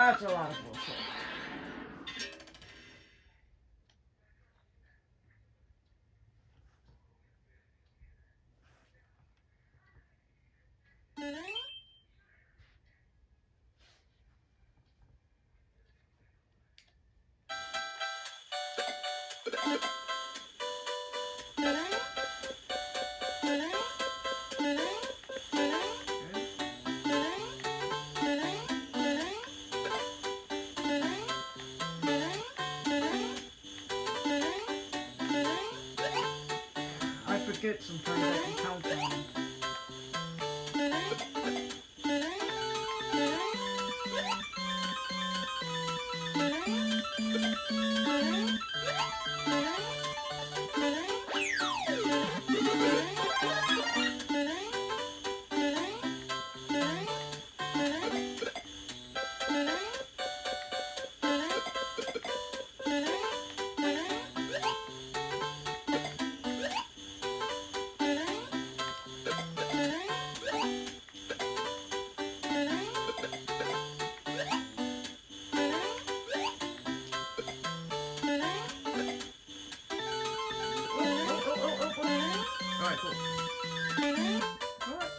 That's a lot of bullshit. I forget sometimes I can count on them. Alright, cool. Alright.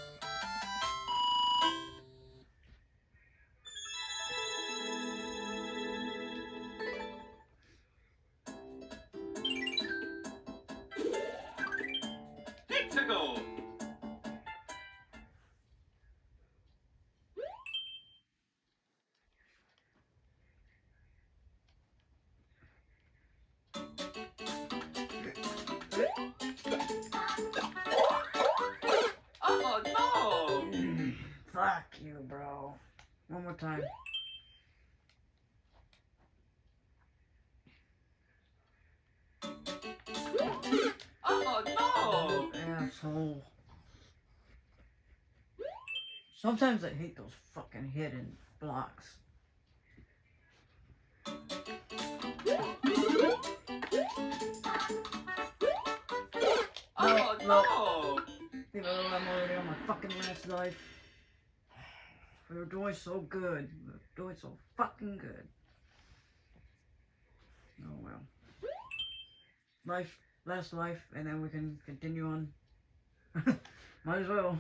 Tickle! Oh no! Fuck you, bro. One more time. Oh no! Asshole. Sometimes I hate those fucking hidden blocks. Oh no! Even though I'm already on my fucking last life. We were doing so good. We were doing so fucking good. Oh well. Life, last life, and then we can continue on. Might as well.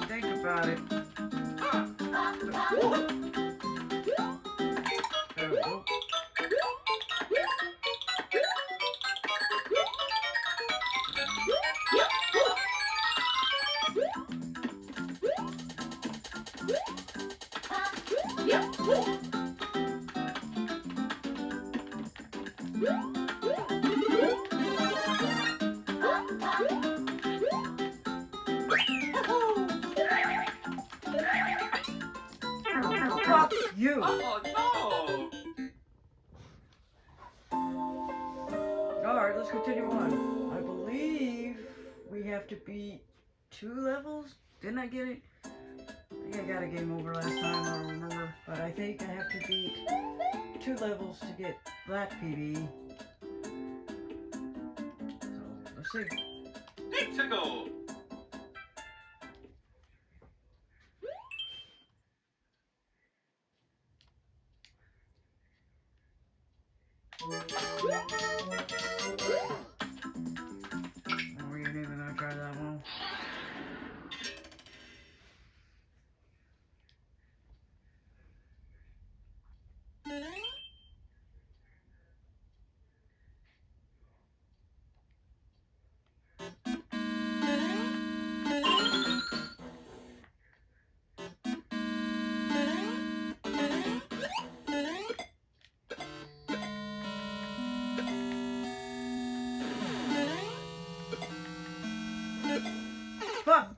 Think about it. There we go. Fuck you! Oh Alright, let's continue on. I believe we have to beat 2 levels? Didn't I get it? I think I got a game over last time, I don't remember. But I think I have to beat 2 levels to get that PB. So, let's see. no! Tickle! Oh, we ain't even gonna try try that one. Fuck!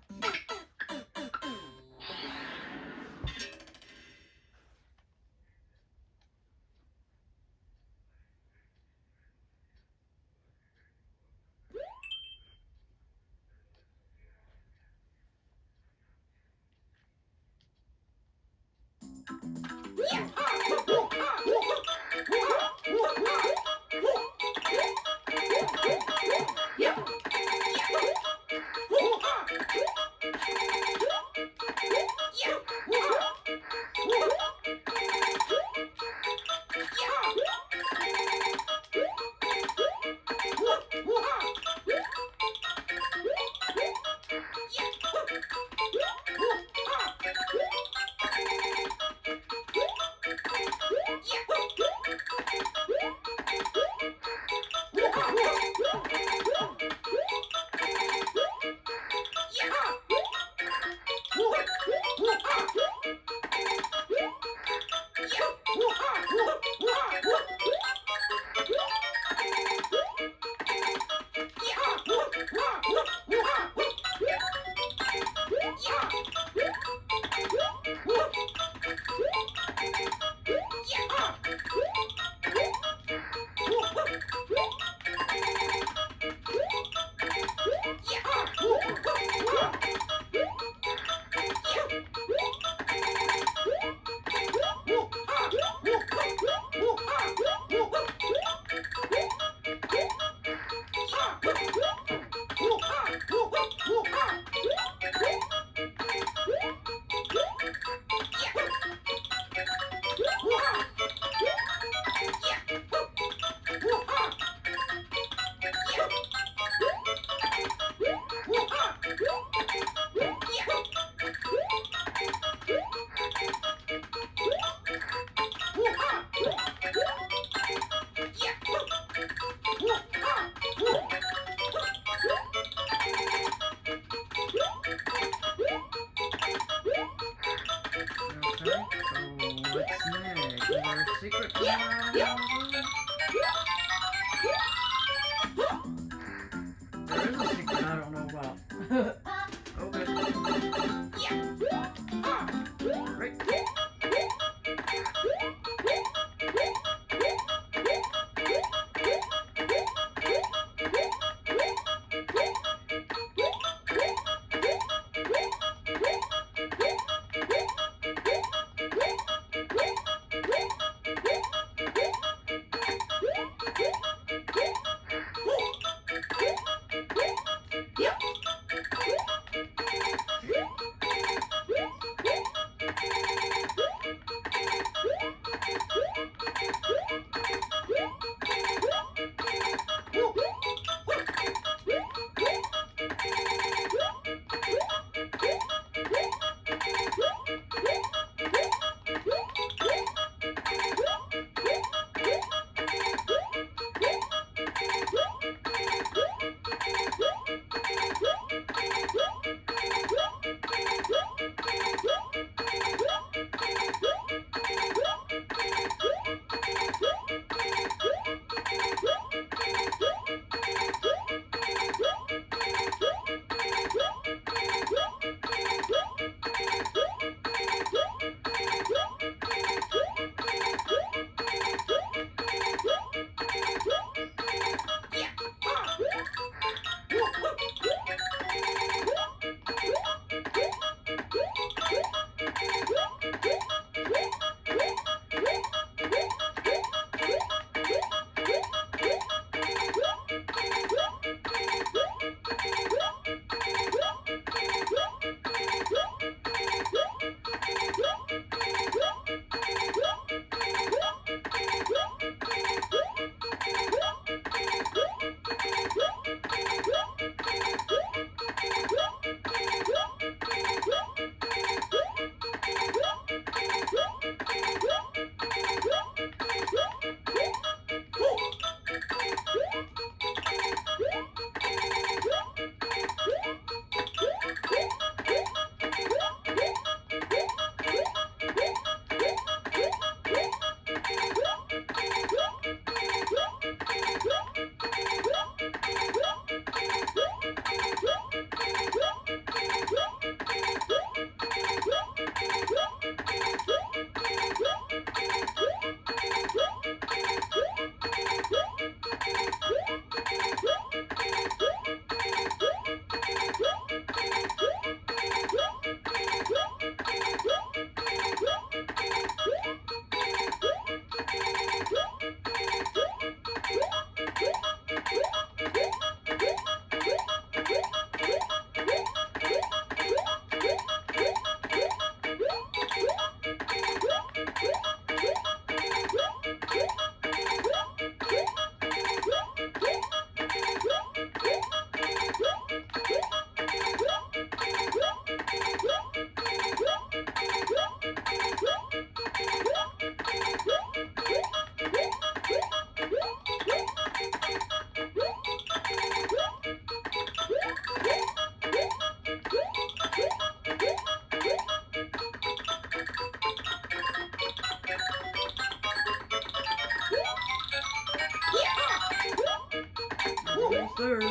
there.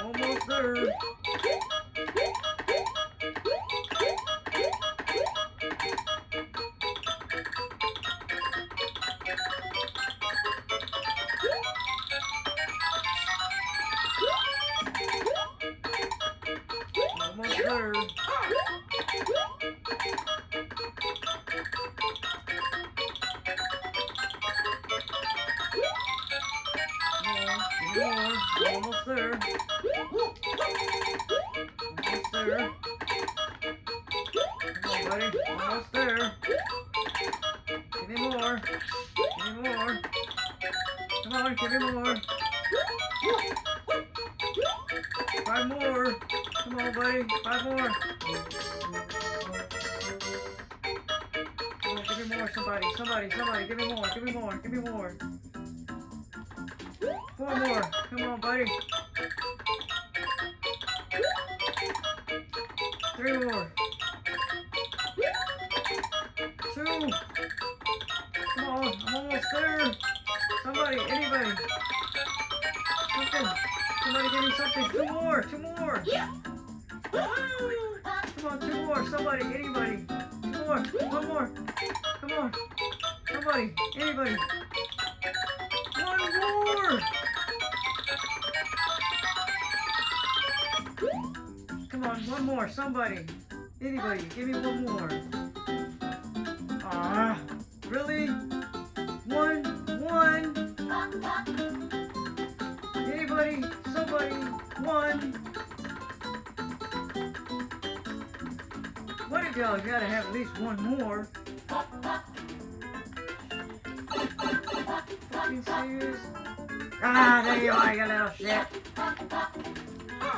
Almost there. Almost there. More. Almost there. Almost there. Come on, buddy. Almost there. Give me more. Give me more. Come on, give me more. 5 more. Come on, buddy. 5 more. Come on, give me more. Somebody, give me more. Give me more. Give me more. 4 more. Come on, buddy. 3 more. 2. Come on, I'm almost there. Somebody, anybody. Something. Somebody give me something. 2 more. 2 more. Come on, 2 more. Somebody, anybody. 2 more. 1 more. Come on. Somebody, anybody. 1 more. Come on, 1 more. Somebody, anybody, give me 1 more. Ah, really? 1. Anybody, somebody, 1. One of y'all gotta have at least 1 more. Fucking serious? Ah, there you are, you little shit.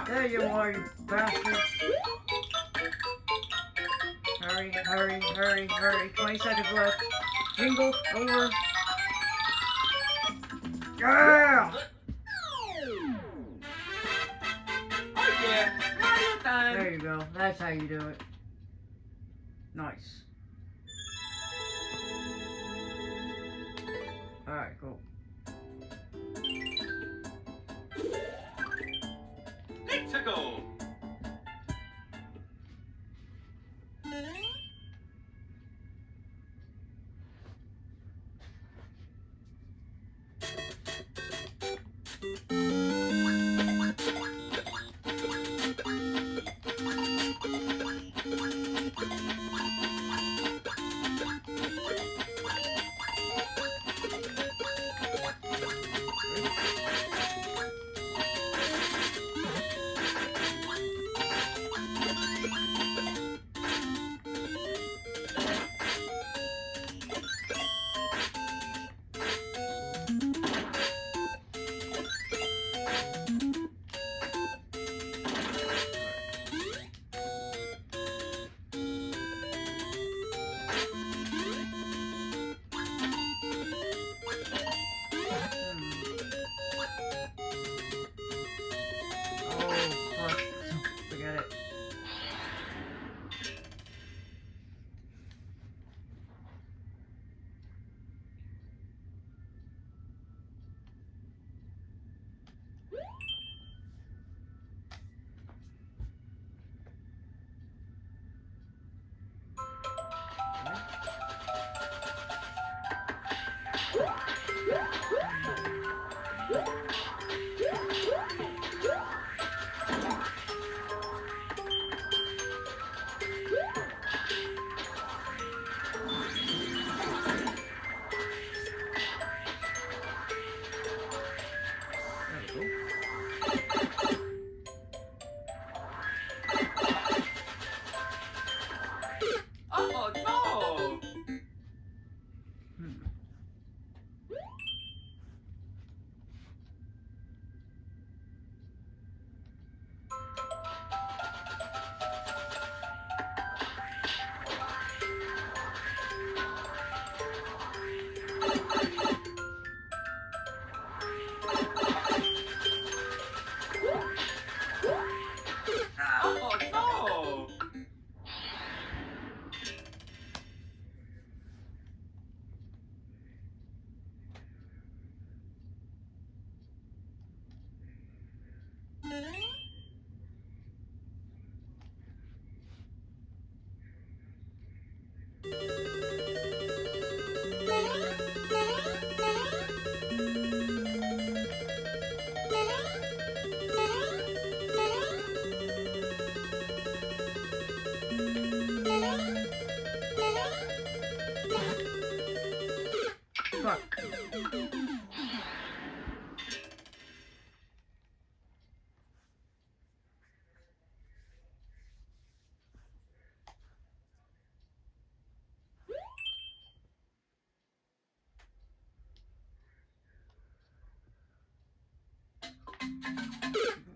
There you are, you bastard. Hurry. 20 seconds left. Jingle, over. Yeah! Oh yeah, Mario time. There you go. That's how you do it. Nice. Alright, cool. Let's go.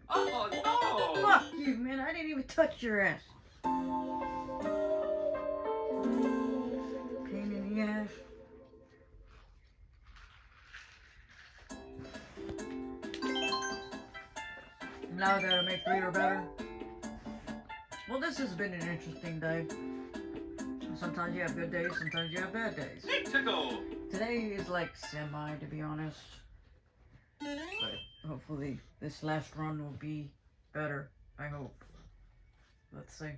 Oh no! Fuck you, man. I didn't even touch your ass. Pain in the ass. Now I gotta make Reader better. Well, this has been an interesting day. Sometimes you have good days, sometimes you have bad days. Need to go. Today is like semi, to be honest. But hopefully this last run will be better. I hope. Let's see.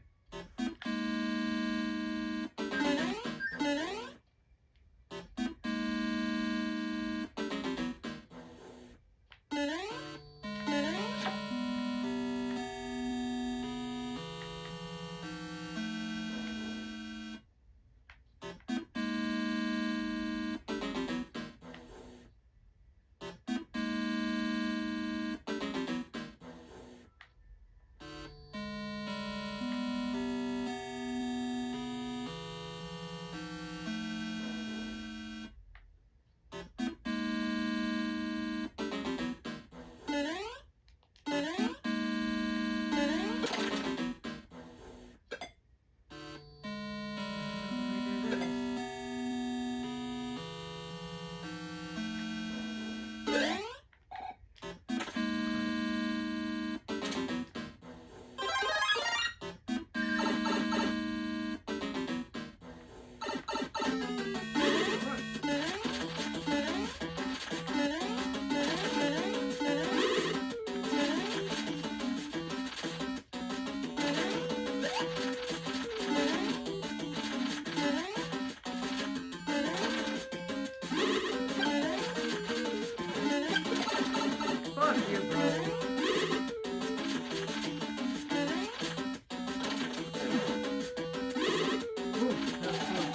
Fuck you, bro. Ooh, that's good.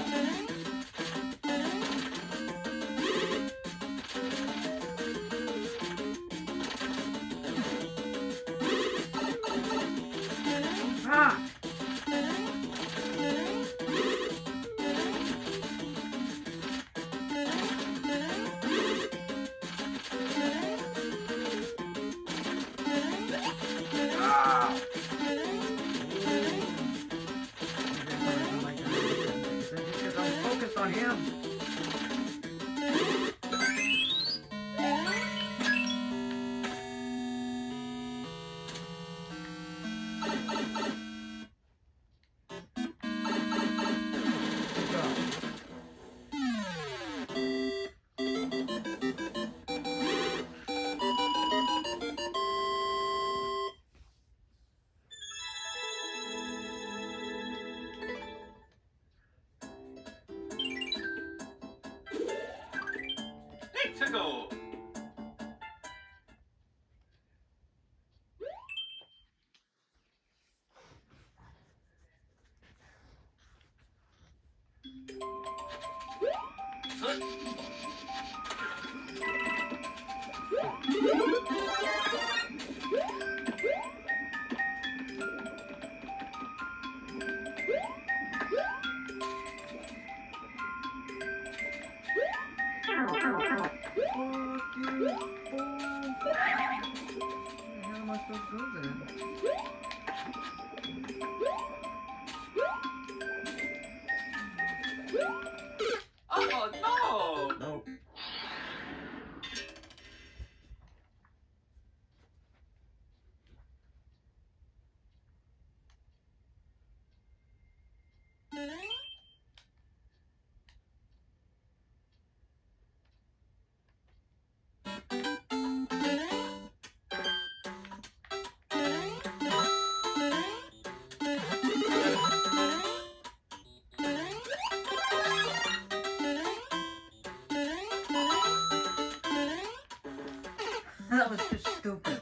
Ah! Ah! Because I'm focused on him. Good job. Need to go. Fuck you, fool. Where the hell am I supposed to go then? Oh no! Nope. That was just stupid.